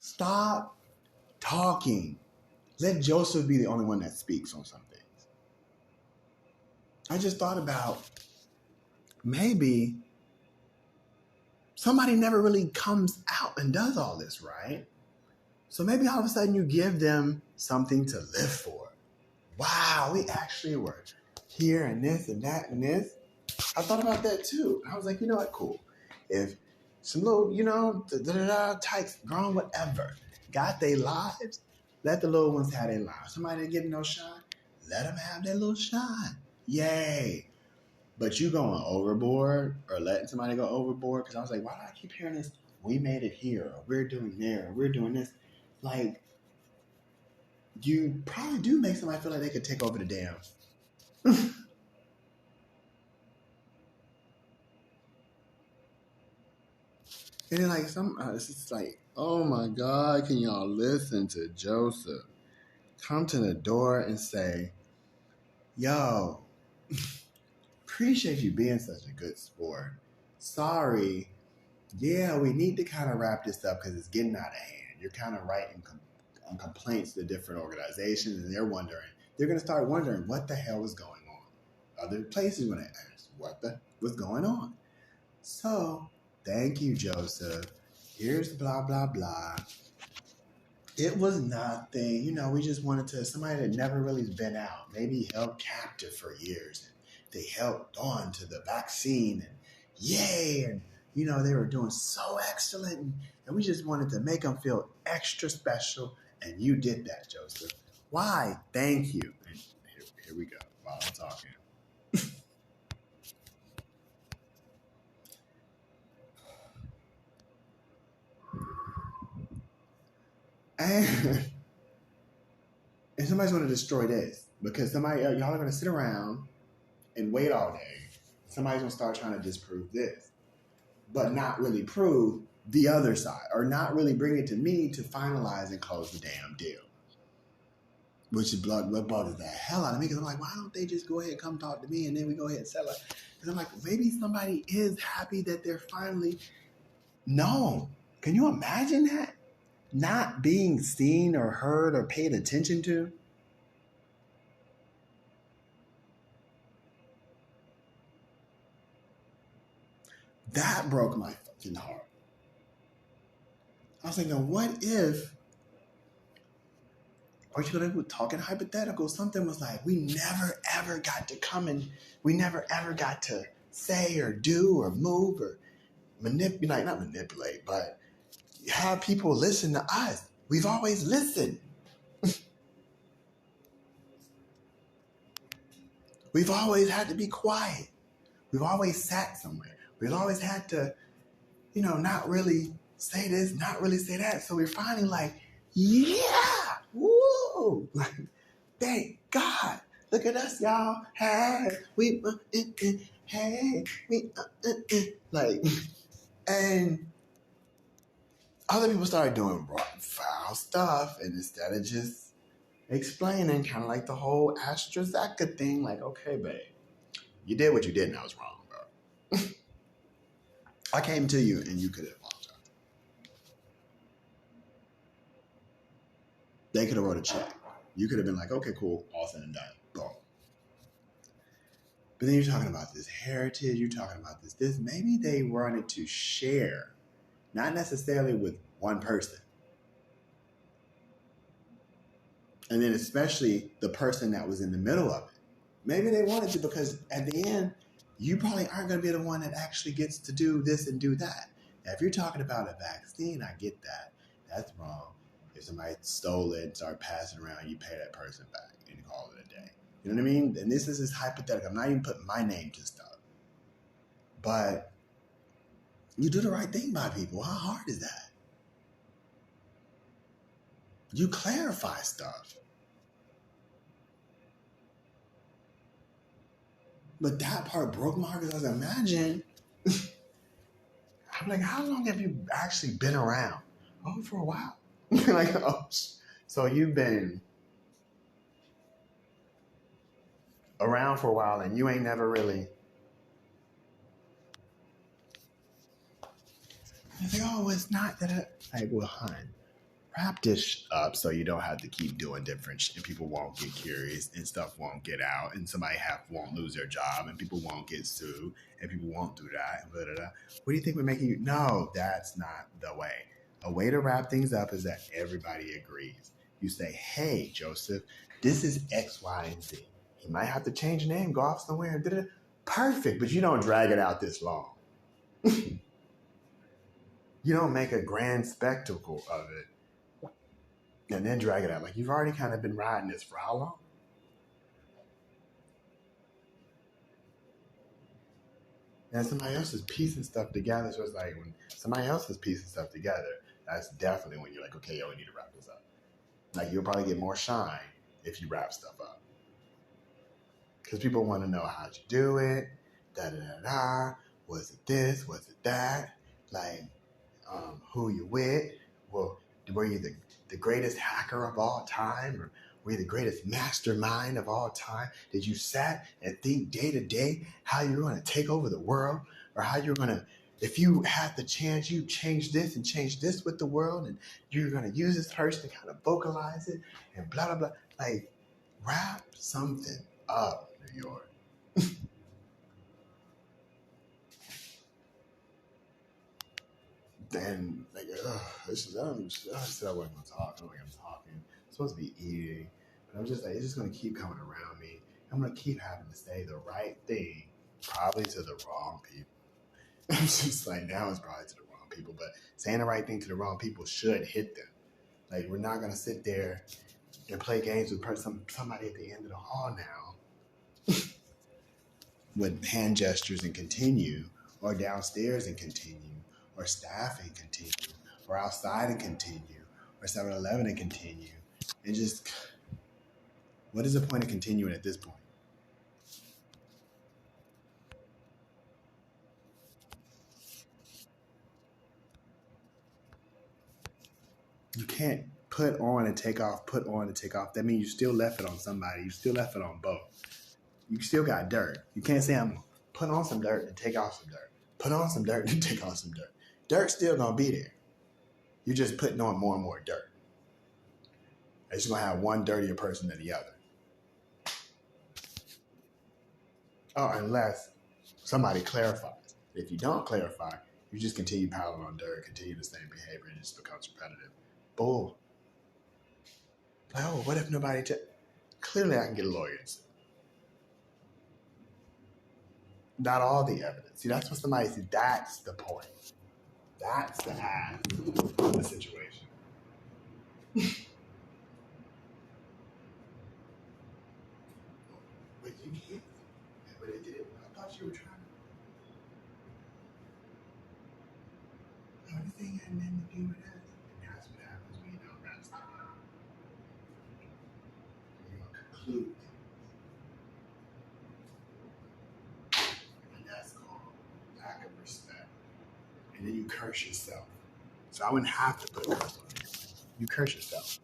Stop talking. Let Joseph be the only one that speaks on some things. I just thought about maybe somebody never really comes out and does all this, right? So maybe all of a sudden you give them something to live for. Wow, we actually were here and this and that and this. I thought about that too. I was like, you know what, cool. If some little, tykes, grown, whatever, got their lives, let the little ones have their lives. Somebody that getting no shine, let them have their little shine. Yay. But you going overboard or letting somebody go overboard, because I was like, why do I keep hearing this? We made it here, or we're doing there, or we're doing this. Like, you probably do make somebody feel like they could take over the dam. And then like it's just like, oh my God, can y'all listen to Joseph come to the door and say, yo, appreciate you being such a good sport. Sorry. Yeah, we need to kind of wrap this up because it's getting out of hand. You're kind of writing complaints to different organizations, and they're going to start wondering what the hell is going on. Other places going to ask, what's going on? So, thank you, Joseph. Here's blah, blah, blah. It was nothing. We just wanted to, somebody that never really been out, maybe held captive for years. And they held on to the vaccine and yay. And, they were doing so excellent. And we just wanted to make them feel extra special. And you did that, Joseph. Why? Thank you. And here we go while I'm talking. And somebody's going to destroy this because y'all are going to sit around and wait all day. Somebody's going to start trying to disprove this, but not really prove the other side, or not really bring it to me to finalize and close the damn deal. Which is blood bugs the hell out of me, because I'm like, why don't they just go ahead and come talk to me and then we go ahead and sell it? Because I'm like, maybe somebody is happy that they're finally known. Can you imagine that? Not being seen or heard or paid attention to? That broke my fucking heart. I was thinking, what if, or you were talking hypothetical, something was like, we never ever got to come and we never ever got to say or do or move or not manipulate, but have people listen to us. We've always listened. We've always had to be quiet. We've always sat somewhere. We've always had to, not really say this, not really say that. So we're finally like, yeah, woo! Like, thank God. Look at us, y'all. Hey, we, hey, we, like, and other people started doing foul stuff, and instead of just explaining, kind of like the whole AstraZeneca thing, like, okay, babe, you did what you did, and I was wrong, bro. I came to you, and you could have apologized. They could have wrote a check. You could have been like, okay, cool, all said and done, boom. But then you're talking about this heritage, you're talking about this. Maybe they wanted to share, not necessarily with one person. And then especially the person that was in the middle of it. Maybe they wanted to, because at the end, you probably aren't going to be the one that actually gets to do this and do that. Now, if you're talking about a vaccine, I get that. That's wrong. If somebody stole it and started passing around, you pay that person back and call it a day. You know what I mean? And this is hypothetical. I'm not even putting my name to stuff. But you do the right thing by people. How hard is that? You clarify stuff. But that part broke my heart, because I was like, imagine. I'm like, how long have you actually been around? Oh, for a while. Like, oh, so you've been around for a while and you ain't never really. I think, oh, it's not that. Like, well, hun, wrap this up so you don't have to keep doing different shit, and people won't get curious and stuff won't get out and somebody won't lose their job and people won't get sued and people won't do that and blah, blah, blah. What do you think we're making you? No, that's not the way. A way to wrap things up is that everybody agrees. You say, hey, Joseph, this is X, Y, and Z. You might have to change the name, go off somewhere. Da, da, da. Perfect, but you don't drag it out this long. You don't make a grand spectacle of it and then drag it out. Like, you've already kind of been riding this for how long? And somebody else is piecing stuff together. So it's like when somebody else is piecing stuff together, that's definitely when you're like, okay, yo, we need to wrap this up. Like, you'll probably get more shine if you wrap stuff up. Because people want to know how'd you do it, da-da-da-da, was it this, was it that, like, who you with, well, were you the greatest hacker of all time, or were you the greatest mastermind of all time? Did you sat and think day to day how you were going to take over the world, or how you were going to, if you had the chance, you change this and change this with the world, and you're going to use this person to kind of vocalize it, and blah, blah, blah. Like, wrap something up, New York. Then, like, this is, I said I wasn't going to talk. I don't think I'm talking. I'm supposed to be eating. But I'm just like, it's just going to keep coming around me. I'm going to keep having to say the right thing, probably to the wrong people. I'm just like, now it's probably to the wrong people. But saying the right thing to the wrong people should hit them. Like, we're not going to sit there and play games with somebody at the end of the hall now with hand gestures and continue, or downstairs and continue, or staff and continue, or outside and continue, or 7-Eleven and continue. And just, what is the point of continuing at this point? You can't put on and take off, put on and take off. That means you still left it on somebody. You still left it on both. You still got dirt. You can't say, I'm put on some dirt and take off some dirt. Put on some dirt and take off some dirt. Dirt's still going to be there. You're just putting on more and more dirt. It's going to have one dirtier person than the other. Oh, unless somebody clarifies. If you don't clarify, you just continue piling on dirt, continue the same behavior, and it just becomes repetitive. Bull. Like, oh, what if nobody... Clearly, I can get a lawyer to sue. Not all the evidence. See, that's what somebody said. That's the point. That's the ass of the situation. But you can't. But it did. I thought you were trying to. Everything had nothing to do with us. And that's what happens when you don't rest. You're going to conclude things. And that's called lack of respect. And then you curse yourself. So I wouldn't have to put curse on you. You curse yourself.